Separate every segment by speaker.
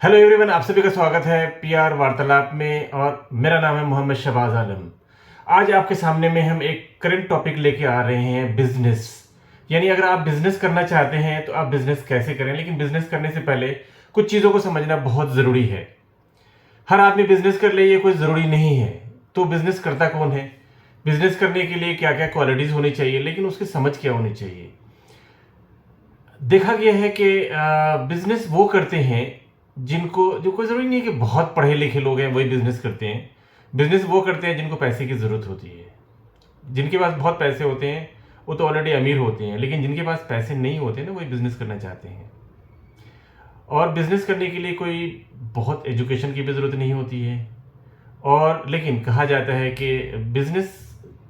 Speaker 1: Hello everyone, आप सभी का स्वागत है पीआर वार्तालाप में और मेरा नाम है मोहम्मद शहबाज आलम। आज आपके सामने में हम एक करंट टॉपिक लेके आ रहे हैं, बिजनेस। यानी अगर आप बिजनेस करना चाहते हैं तो आप बिजनेस कैसे करें, लेकिन बिजनेस करने से पहले कुछ चीज़ों को समझना बहुत ज़रूरी है। हर आदमी बिजनेस कर ले ये कोई ज़रूरी नहीं है। तो बिजनेस करता कौन है, बिजनेस करने के लिए क्या क्या क्वालिटीज़ होनी चाहिए, लेकिन उसकी समझ क्या होनी चाहिए। देखा गया है कि बिजनेस वो करते हैं जिनको, जो कोई ज़रूरी नहीं है कि बहुत पढ़े लिखे लोग हैं वही बिजनेस करते हैं। बिजनेस वो करते हैं जिनको पैसे की ज़रूरत होती है। जिनके पास बहुत पैसे होते हैं वो तो ऑलरेडी अमीर होते हैं, लेकिन जिनके पास पैसे नहीं होते ना वही बिजनेस करना चाहते हैं। और बिजनेस करने के लिए कोई बहुत एजुकेशन की भी ज़रूरत नहीं होती है। और लेकिन कहा जाता है कि बिजनेस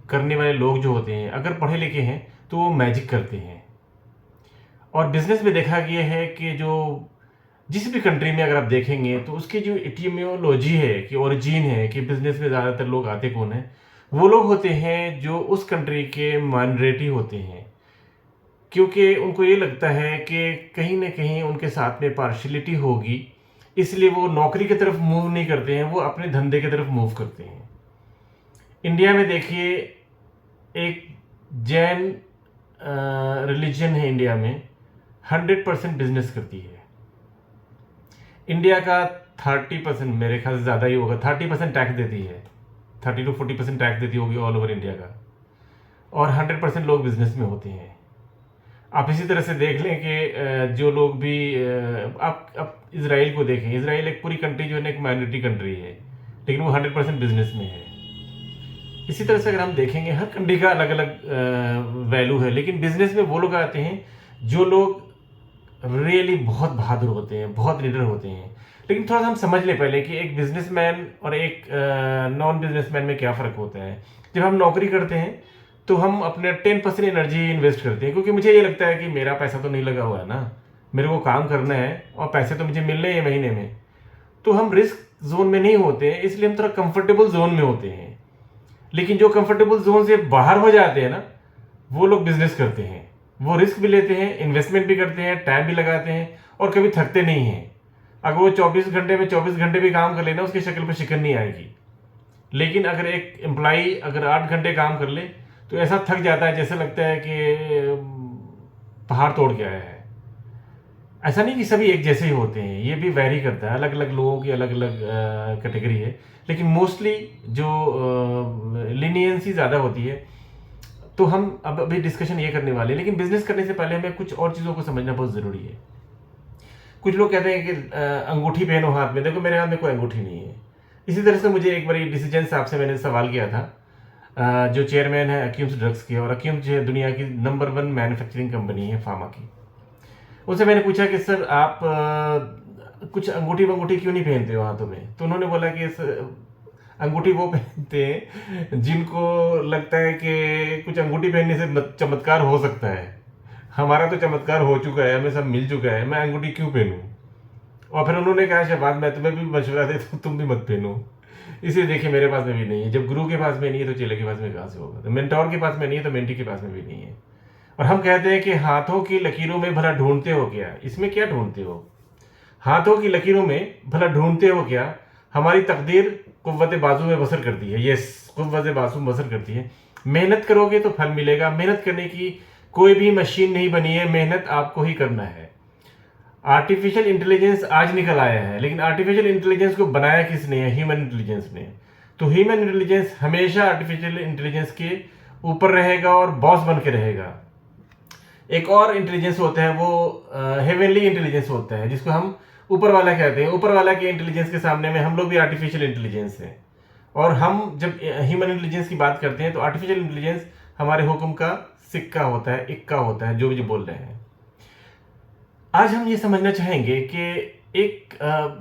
Speaker 1: करने वाले लोग जो होते हैं अगर पढ़े लिखे हैं तो वो मैजिक करते हैं। और बिजनेस में देखा गया है कि जो जिस भी कंट्री में अगर आप देखेंगे तो उसकी जो इटियोलॉजी है कि ओरिजिन है कि बिजनेस में ज़्यादातर लोग आते कौन है, वो लोग होते हैं जो उस कंट्री के माइनॉरिटी होते हैं। क्योंकि उनको ये लगता है कि कहीं ना कहीं उनके साथ में पार्शलिटी होगी, इसलिए वो नौकरी की तरफ मूव नहीं करते हैं, वो अपने धंधे की तरफ मूव करते हैं। इंडिया में देखिए, एक जैन रिलीजन है इंडिया में, 100% बिजनेस करती है। इंडिया का 30%, मेरे ख्याल से ज़्यादा ही होगा, 30% टैक्स देती है। 30 to 40% टैक्स देती होगी ऑल ओवर इंडिया का। और 100% लोग बिजनेस में होते हैं। आप इसी तरह से देख लें कि जो लोग भी आप इसराइल को देखें, इसराइल एक पूरी कंट्री जो है ना, एक माइनॉरिटी कंट्री है, लेकिन वो 100% बिजनेस में है। इसी तरह से अगर हम देखेंगे, हर कंट्री का अलग अलग वैल्यू है, लेकिन बिजनेस में वो लोग आते हैं जो लोग रियली बहुत बहादुर होते हैं, बहुत लीडर होते हैं। लेकिन थोड़ा सा हम समझ लें पहले कि एक बिजनेसमैन और एक नॉन बिजनेसमैन में क्या फ़र्क होता है। जब हम नौकरी करते हैं तो हम अपने 10% एनर्जी इन्वेस्ट करते हैं, क्योंकि मुझे ये लगता है कि मेरा पैसा तो नहीं लगा हुआ है ना, मेरे को काम करना है और पैसे तो मुझे मिल रहे हैं महीने में। तो हम रिस्क जोन में नहीं होते हैं, इसलिए हम थोड़ा कंफर्टेबल जोन में होते हैं। लेकिन जो कंफर्टेबल जोन से बाहर हो जाते हैं ना, वो लोग बिजनेस करते हैं। वो रिस्क भी लेते हैं, इन्वेस्टमेंट भी करते हैं, टाइम भी लगाते हैं और कभी थकते नहीं हैं। अगर वो 24 घंटे में 24 घंटे भी काम कर लेना, उसकी शक्ल पर शिकन नहीं आएगी। लेकिन अगर एक एम्प्लॉई अगर 8 घंटे काम कर ले तो ऐसा थक जाता है जैसे लगता है कि पहाड़ तोड़ के आया है। ऐसा नहीं कि सभी एक जैसे ही होते हैं, ये भी वैरी करता है, अलग अलग लोगों की अलग अलग कैटेगरी है। लेकिन मोस्टली जो लीनियंसी ज़्यादा होती है। तो हम अब अभी डिस्कशन ये करने वाले हैं, लेकिन बिजनेस करने से पहले हमें कुछ और चीज़ों को समझना बहुत ज़रूरी है। कुछ लोग कहते हैं कि अंगूठी पहनो हाथ में। देखो, मेरे हाथ में कोई अंगूठी नहीं है। इसी तरह से मुझे एक बार डिसीजन साहब से मैंने सवाल किया था, जो चेयरमैन है अक्यूम्स ड्रग्स के, और अक्यूम्स जो है दुनिया की नंबर 1 मैन्युफैक्चरिंग कंपनी है फार्मा की। उनसे मैंने पूछा कि सर आप कुछ अंगूठी वंगूठी क्यों नहीं पहनते हो हाथों में। तो उन्होंने बोला कि अंगूठी वो पहनते हैं जिनको लगता है कि कुछ अंगूठी पहनने से चमत्कार हो सकता है। हमारा तो चमत्कार हो चुका है, हमें सब मिल चुका है, मैं अंगूठी क्यों पहनूं। और फिर उन्होंने कहा, शहबाज मैं तुम्हें भी मशवरा देता हूँ, तुम भी मत पहनो। इसलिए देखिए, मेरे पास में भी नहीं है। जब गुरु के पास में नहीं है तो चेले के पास में कहाँ से होगा। तो मेंटोर के पास में नहीं है तो मेंटी के पास में भी नहीं है। और हम कहते हैं कि हाथों की लकीरों में भला ढूंढते हो क्या। इसमें क्या ढूंढते हो, हाथों की लकीरों में भला ढूंढते हो क्या। हमारी तकदीर कुव्वत बाजू में बसर करती है। यस, कुव्वत बाजू में बसर करती है। मेहनत करोगे तो फल मिलेगा। मेहनत करने की कोई भी मशीन नहीं बनी है, मेहनत आपको ही करना है। आर्टिफिशियल इंटेलिजेंस आज निकल आया है, लेकिन आर्टिफिशियल इंटेलिजेंस को बनाया किसने है, ह्यूमन इंटेलिजेंस ने। तो ह्यूमन इंटेलिजेंस हमेशा आर्टिफिशियल इंटेलिजेंस के ऊपर रहेगा और बॉस बन के रहेगा। एक और इंटेलिजेंस होता है, वो हेवनली इंटेलिजेंस होता है, जिसको हम ऊपर वाला कहते हैं। ऊपर वाला के इंटेलिजेंस के सामने में हम लोग भी आर्टिफिशियल इंटेलिजेंस है। और हम जब ह्यूमन इंटेलिजेंस की बात करते हैं तो आर्टिफिशियल इंटेलिजेंस हमारे हुक्म का सिक्का होता है, इक्का होता है, जो भी बोल रहे हैं। आज हम ये समझना चाहेंगे कि एक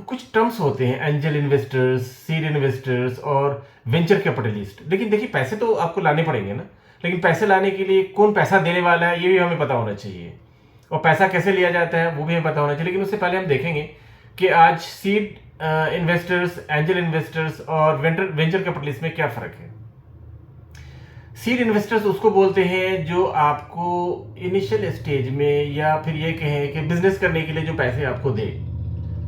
Speaker 1: कुछ टर्म्स होते हैं, एंजल इन्वेस्टर्स, सीड इन्वेस्टर्स और वेंचर कैपिटलिस्ट। लेकिन देखिए, पैसे तो आपको लाने पड़ेंगे ना, लेकिन पैसे लाने के लिए कौन पैसा देने वाला है ये भी हमें पता होना चाहिए, और पैसा कैसे लिया जाता है वो भी हमें पता होना चाहिए। लेकिन उससे पहले हम देखेंगे कि आज सीड इन्वेस्टर्स, एंजल इन्वेस्टर्स और वेंचर कैपिटलिस्ट में क्या फ़र्क है। सीड इन्वेस्टर्स उसको बोलते हैं जो आपको इनिशियल स्टेज में, या फिर ये कहें कि बिजनेस करने के लिए जो पैसे आपको दे।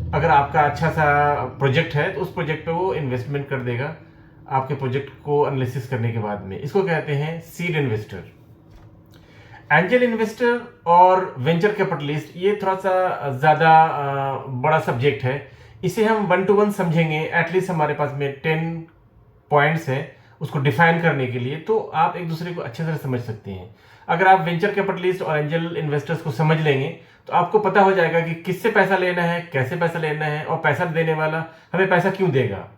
Speaker 1: अगर आपका अच्छा सा प्रोजेक्ट है तो उस प्रोजेक्ट पे वो इन्वेस्टमेंट कर देगा आपके प्रोजेक्ट को एनालिसिस करने के बाद में। इसको कहते हैं सीड इन्वेस्टर। एंजल इन्वेस्टर और वेंचर कैपिटलिस्ट ये थोड़ा सा ज़्यादा बड़ा सब्जेक्ट है। इसे हम 1 to 1 समझेंगे। एटलीस्ट हमारे पास में 10 पॉइंट्स है उसको डिफाइन करने के लिए, तो आप एक दूसरे को अच्छे से समझ सकते हैं। अगर आप वेंचर कैपिटलिस्ट और एंजल इन्वेस्टर्स को समझ लेंगे तो आपको पता हो जाएगा कि किससे पैसा लेना है, कैसे पैसा लेना है, और पैसा देने वाला हमें पैसा क्यों देगा,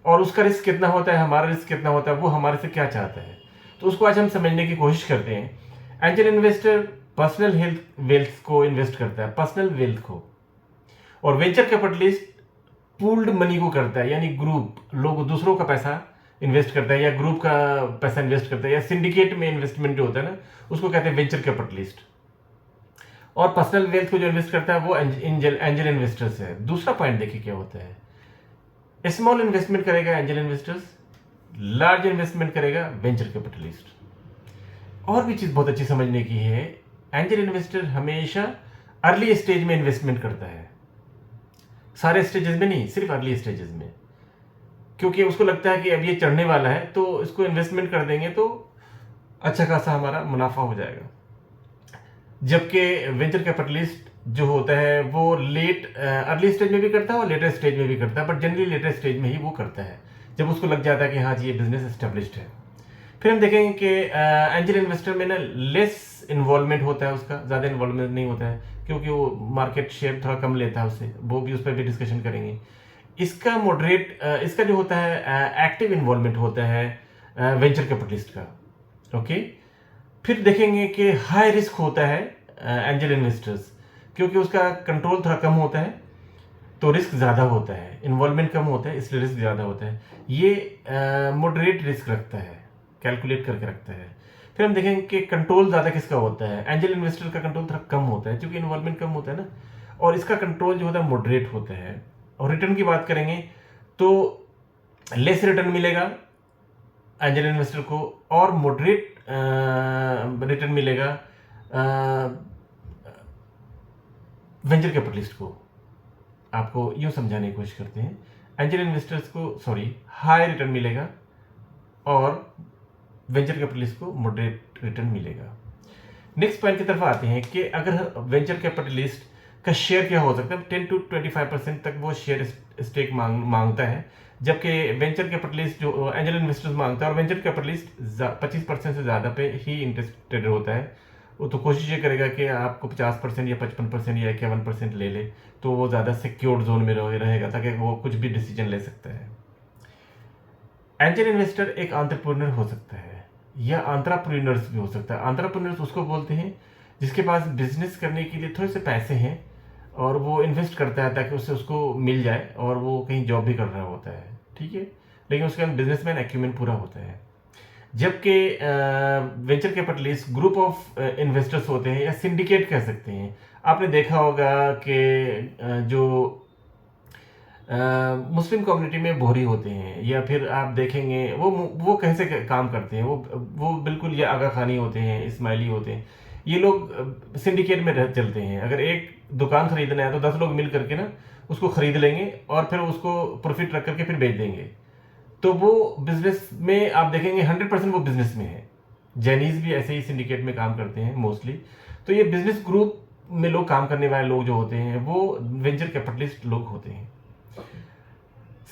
Speaker 1: और उसका रिस्क कितना होता है, हमारा रिस्क कितना होता है, वो हमारे से क्या चाहता है। तो उसको आज हम समझने की कोशिश करते हैं। एंजल इन्वेस्टर पर्सनल वेल्थ को इन्वेस्ट करता है, पर्सनल वेल्थ को, और वेंचर कैपिटलिस्ट पूल्ड मनी को करता है, यानी ग्रुप लोग दूसरों का पैसा इन्वेस्ट करता है, या ग्रुप का पैसा इन्वेस्ट करता है, या सिंडिकेट में इन्वेस्टमेंट जो होता है ना, उसको कहते हैं वेंचर कैपिटलिस्ट। और पर्सनल वेल्थ को जो इन्वेस्ट करता है वो एंजल इन्वेस्टर्स है। दूसरा पॉइंट देखिए क्या होता है। स्मॉल इन्वेस्टमेंट करेगा एंजल इन्वेस्टर्स, लार्ज इन्वेस्टमेंट करेगा वेंचर कैपिटलिस्ट। और भी चीज बहुत अच्छी समझने की है, एंजल इन्वेस्टर हमेशा अर्ली स्टेज में इन्वेस्टमेंट करता है, सारे स्टेजेस में नहीं, सिर्फ अर्ली स्टेजेस में, क्योंकि उसको लगता है कि अब ये चढ़ने वाला है तो इसको इन्वेस्टमेंट कर देंगे तो अच्छा खासा हमारा मुनाफा हो जाएगा। जबकि वेंचर कैपिटलिस्ट जो होता है वो अर्ली स्टेज में भी करता है और लेटर स्टेज में भी करता है, बट जनरली लेटर स्टेज में ही वो करता है जब उसको लग जाता है कि हाँ जी ये बिजनेस एस्टेब्लिश्ड है। फिर हम देखेंगे कि एंजल इन्वेस्टर में ना लेस इन्वॉल्वमेंट होता है, उसका ज़्यादा इन्वॉल्वमेंट नहीं होता है क्योंकि वो मार्केट शेयर थोड़ा कम लेता है उससे, वो भी उस पर भी डिस्कशन करेंगे। इसका जो होता है एक्टिव इन्वॉल्वमेंट होता है वेंचर कैपिटलिस्ट का। ओके, फिर देखेंगे कि हाई रिस्क होता है एंजल इन्वेस्टर्स, क्योंकि उसका कंट्रोल थोड़ा कम होता है तो रिस्क ज़्यादा होता है, इन्वॉल्वमेंट कम होता है इसलिए रिस्क ज़्यादा होता है। ये मॉडरेट रिस्क रखता है, कैलकुलेट करके रखता है। फिर हम देखेंगे कि कंट्रोल ज़्यादा किसका होता है। एंजल इन्वेस्टर का कंट्रोल थोड़ा कम होता है क्योंकि इन्वॉल्वमेंट कम होता है ना, और इसका कंट्रोल जो होता है मॉडरेट होता है। और रिटर्न की बात करेंगे तो लेस रिटर्न मिलेगा एंजल इन्वेस्टर को और मॉडरेट रिटर्न मिलेगा वेंचर कैपिटलिस्ट को। आपको यूं समझाने की कोशिश करते हैं, एंजल इन्वेस्टर्स को हाई रिटर्न मिलेगा और वेंचर कैपिटलिस्ट को मॉडरेट रिटर्न मिलेगा। नेक्स्ट पॉइंट की तरफ आते हैं कि अगर वेंचर कैपिटलिस्ट का शेयर क्या हो सकता है, 10 to 25% तक वो शेयर स्टेक मांगता है, जबकि वेंचर कैपिटलिस्ट जो एंजल इन्वेस्टर्स मांगता है, और वेंचर कैपिटलिस्ट 25% से ज़्यादा पे ही इंटरेस्टेड होता है। वो तो कोशिश ये करेगा कि आपको 50% या 55% या 51% ले ले, तो वो ज़्यादा सिक्योर्ड जोन में रहेगा ताकि वो कुछ भी डिसीजन ले सकता है। एंजल इन्वेस्टर एक एंटरप्रेन्योर हो सकता है या एंटरप्रेन्योर्स भी हो सकता है। एंटरप्रेन्योर्स उसको बोलते हैं जिसके पास बिजनेस करने के लिए थोड़े से पैसे हैं और वो इन्वेस्ट करता है ताकि उसको मिल जाए, और वो कहीं जॉब भी कर रहा होता है, ठीक है, लेकिन उसके अंदर बिजनेसमैन एक्यूमेंट पूरा होता है। जबकि venture capitalist group of investors होते हैं या सिंडिकेट कह सकते हैं। आपने देखा होगा कि जो मुस्लिम कम्युनिटी में बोहरी होते हैं, या फिर आप देखेंगे वो कैसे काम करते हैं, वो बिल्कुल ये आगा खानी होते हैं, इस्माइली होते हैं। ये लोग सिंडिकेट में चलते हैं। अगर एक दुकान खरीदना है तो 10 लोग मिल करके ना उसको खरीद लेंगे और फिर उसको प्रॉफिट रख करके फिर बेच देंगे। तो वो बिजनेस में आप देखेंगे 100% वो बिजनेस में है। जैनीज भी ऐसे ही सिंडिकेट में काम करते हैं मोस्टली। तो ये बिजनेस ग्रुप में लोग काम करने वाले लोग जो होते हैं वो वेंचर कैपिटलिस्ट लोग होते हैं।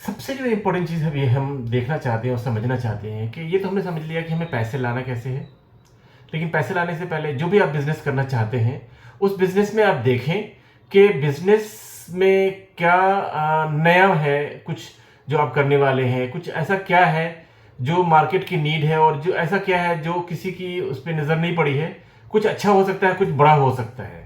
Speaker 1: सबसे जो इम्पोर्टेंट चीज़ अभी हम देखना चाहते हैं और समझना चाहते हैं कि ये तो हमने समझ लिया कि हमें पैसे लाना कैसे है, लेकिन पैसे लाने से पहले जो भी आप बिजनेस करना चाहते हैं उस बिजनेस में आप देखें कि बिजनेस में क्या नया है, कुछ जो आप करने वाले हैं, कुछ ऐसा क्या है जो मार्केट की नीड है, और जो ऐसा क्या है जो किसी की उस पर नज़र नहीं पड़ी है। कुछ अच्छा हो सकता है, कुछ बड़ा हो सकता है।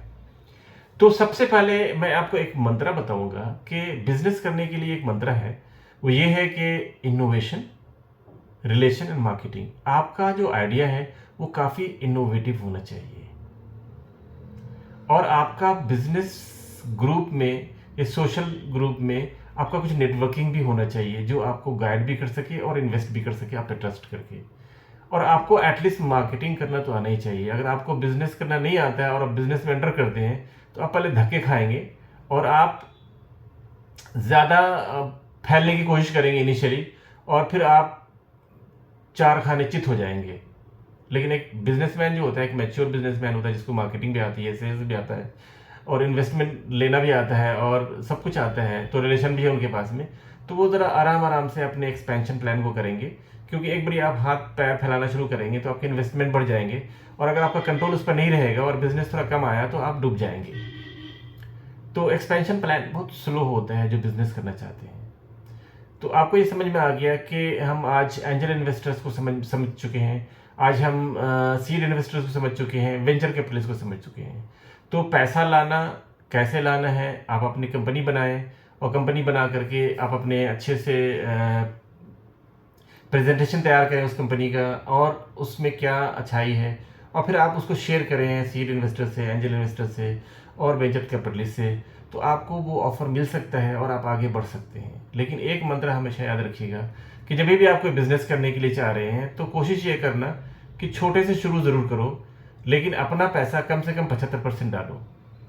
Speaker 1: तो सबसे पहले मैं आपको एक मंत्र बताऊंगा कि बिजनेस करने के लिए एक मंत्र है, वो ये है कि इनोवेशन, रिलेशन एंड मार्केटिंग। आपका जो आइडिया है वो काफ़ी इनोवेटिव होना चाहिए, और आपका बिजनेस ग्रुप में या सोशल ग्रुप में आपका कुछ नेटवर्किंग भी होना चाहिए जो आपको गाइड भी कर सके और इन्वेस्ट भी कर सके आप पे ट्रस्ट करके। और आपको एटलीस्ट मार्केटिंग करना तो आना ही चाहिए। अगर आपको बिजनेस करना नहीं आता है और आप बिजनेस में एंटर करते हैं तो आप पहले धक्के खाएंगे और आप ज़्यादा फैलने की कोशिश करेंगे इनिशियली, और फिर आप चार खाने चित हो जाएंगे। लेकिन एक बिजनेसमैन जो होता है, एक मैच्योर बिजनेसमैन होता है, जिसको मार्केटिंग भी आती है, सेल्स भी आता है, और इन्वेस्टमेंट लेना भी आता है, और सब कुछ आता है, तो रिलेशन भी है उनके पास में, तो वो ज़रा आराम आराम से अपने एक्सपेंशन प्लान को करेंगे। क्योंकि एक बार आप हाथ पैर फैलाना शुरू करेंगे तो आपके इन्वेस्टमेंट बढ़ जाएंगे, और अगर आपका कंट्रोल उस पर नहीं रहेगा और बिजनेस थोड़ा कम आया तो आप डूब जाएंगे। तो एक्सपेंशन प्लान बहुत स्लो होता है जो बिजनेस करना चाहते हैं। तो आपको ये समझ में आ गया कि हम आज एंजल इन्वेस्टर्स को समझ चुके हैं, आज हम सीड इन्वेस्टर्स को समझ चुके हैं, वेंचर कैपिटलिस्ट को समझ चुके हैं। तो पैसा लाना कैसे लाना है, आप अपनी कंपनी बनाएं, और कंपनी बना करके आप अपने अच्छे से प्रेजेंटेशन तैयार करें उस कंपनी का, और उसमें क्या अच्छाई है, और फिर आप उसको शेयर करें सीड इन्वेस्टर से, एंजल इन्वेस्टर से, और वेंचर कैपिटलिस्ट से। तो आपको वो ऑफर मिल सकता है और आप आगे बढ़ सकते हैं। लेकिन एक मंत्र हमेशा याद रखिएगा कि जब भी आप कोई बिजनेस करने के लिए चाह रहे हैं तो कोशिश ये करना कि छोटे से शुरू ज़रूर करो, लेकिन अपना पैसा कम से कम 75% डालो,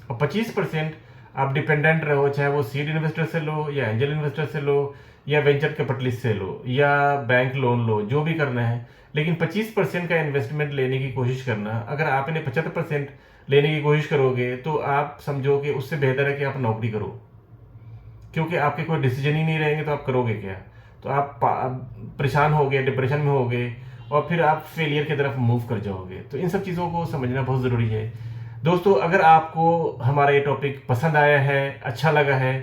Speaker 1: और 25% आप डिपेंडेंट रहो, चाहे वो सीड इन्वेस्टर से लो, या एंजल इन्वेस्टर से लो, या वेंचर कैपिटलिस्ट से लो, या बैंक लोन लो, जो भी करना है। लेकिन 25% का इन्वेस्टमेंट लेने की कोशिश करना। अगर आप इन्हें 75% लेने की कोशिश करोगे तो आप समझो कि उससे बेहतर है कि आप नौकरी करो, क्योंकि आपके कोई डिसीजन ही नहीं रहेंगे तो आप करोगे क्या। तो आप परेशान होगे, डिप्रेशन में होगे, और फिर आप फेलियर की तरफ मूव कर जाओगे। तो इन सब चीज़ों को समझना बहुत ज़रूरी है दोस्तों। अगर आपको हमारा ये टॉपिक पसंद आया है, अच्छा लगा है,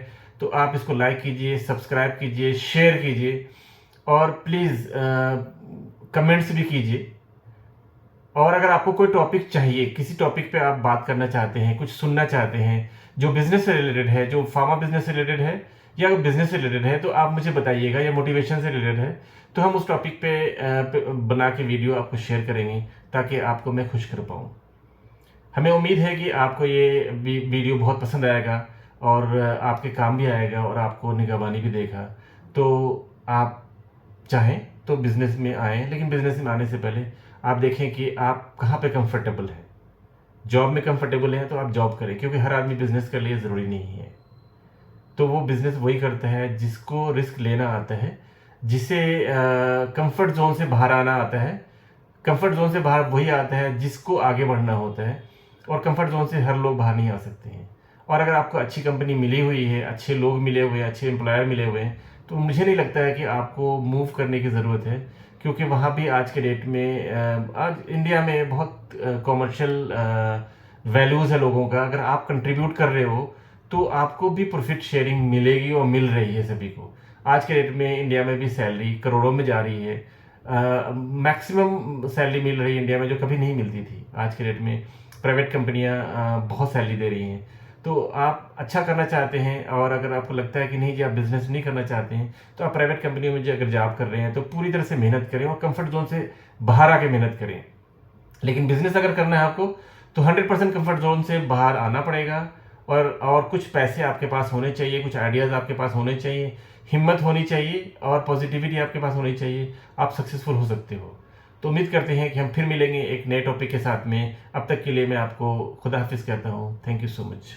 Speaker 1: तो आप इसको लाइक कीजिए, सब्सक्राइब कीजिए, शेयर कीजिए, और प्लीज़ कमेंट्स भी कीजिए। और अगर आपको कोई टॉपिक चाहिए, किसी टॉपिक पे आप बात करना चाहते हैं, कुछ सुनना चाहते हैं जो बिजनेस से रिलेटेड है, जो फार्मा बिजनेस से रिलेटेड है, या बिजनेस से रिलेटेड है, तो आप मुझे बताइएगा, या मोटिवेशन से रिलेटेड है, तो हम उस टॉपिक पे बना के वीडियो आपको शेयर करेंगे, ताकि आपको मैं खुश कर पाऊँ। हमें उम्मीद है कि आपको ये वीडियो बहुत पसंद आएगा, और आपके काम भी आएगा, और आपको निगरानी भी देगा। तो आप चाहें तो बिज़नेस में आएँ, लेकिन बिज़नेस में आने से पहले आप देखें कि आप कहाँ पे कंफर्टेबल हैं। जॉब में कंफर्टेबल हैं तो आप जॉब करें, क्योंकि हर आदमी बिज़नेस के लिए ज़रूरी नहीं है। तो वो बिज़नेस वही करता है जिसको रिस्क लेना आता है, जिसे कंफर्ट जोन से बाहर आना आता है। कंफर्ट जोन से बाहर वही आता है जिसको आगे बढ़ना होता है, और कंफर्ट जोन से हर लोग बाहर नहीं आ सकते हैं। और अगर आपको अच्छी कंपनी मिली हुई है, अच्छे लोग मिले हुए हैं, अच्छे एम्प्लॉयर मिले हुए हैं, तो मुझे नहीं लगता है कि आपको मूव करने की ज़रूरत है। क्योंकि वहाँ भी आज के डेट में आज इंडिया में बहुत कॉमर्शियल वैल्यूज़ है लोगों का। अगर आप कंट्रीब्यूट कर रहे हो तो आपको भी प्रॉफिट शेयरिंग मिलेगी, और मिल रही है सभी को। आज के डेट में इंडिया में भी सैलरी करोड़ों में जा रही है। मैक्सिमम सैलरी मिल रही है इंडिया में, जो कभी नहीं मिलती थी। आज के डेट में प्राइवेट कंपनियां बहुत सैलरी दे रही हैं। तो आप अच्छा करना चाहते हैं, और अगर आपको लगता है कि नहीं जी आप बिजनेस नहीं करना चाहते हैं, तो आप प्राइवेट कंपनियों में जो अगर जॉब कर रहे हैं तो पूरी तरह से मेहनत करें, और कंफर्ट जोन से बाहर आके मेहनत करें। लेकिन बिजनेस अगर करना है आपको, तो 100% कंफर्ट जोन से बाहर आना पड़ेगा, और कुछ पैसे आपके पास होने चाहिए, कुछ आइडियाज़ आपके पास होने चाहिए, हिम्मत होनी चाहिए, और पॉजिटिविटी आपके पास होनी चाहिए। आप सक्सेसफुल हो सकते हो। तो उम्मीद करते हैं कि हम फिर मिलेंगे एक नए टॉपिक के साथ में। अब तक के लिए मैं आपको खुदा हाफिज़ कहता हूँ। Thank you so much.